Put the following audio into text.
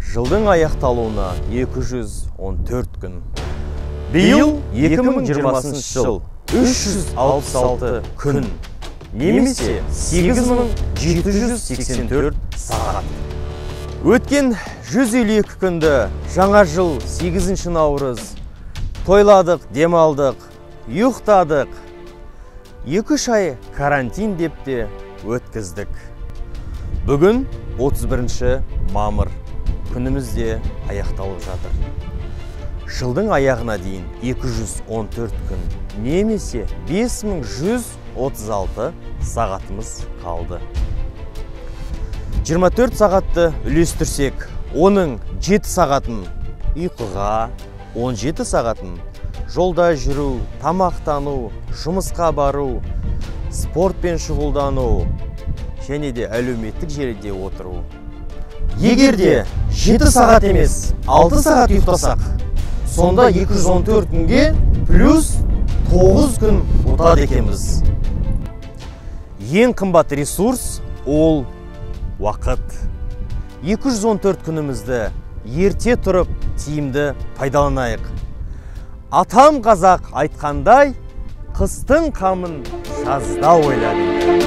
Жылдың аяқталуына 214 күн. Биыл 2020 жыл 366 күн, немесе 8784 сағат. Өткен 152 күнді жаңа жыл 8 наурыз тойладық, демалдық, ұйықтадық. 2 ай карантин деп те өткіздік. Бүгін 31 мамыр күнімізде аяқталып жатыр. Жылдың аяғына дейін 214 күн, немесе 5136 сағатымыз қалды. 24 сағатты үлестірсек, оның 7 сағатын ұйқыға, 17 сағатын жолда жүру, тамақтану, жұмысқа бару, спортпен шұғылдану, және де әлеуметтік желіде отыру. Егерде 7 сағат емес, 6 сағат ұйықтасақ, сонда 214 күнге плюс 9 күн ұтады екенбіз. Ең қымбат ресурс ол уақыт. 214 күнімізді ерте тұрып тиімді пайдаланайық. Атам қазақ айтқандай, қыстың қамын жазда ойла дейді.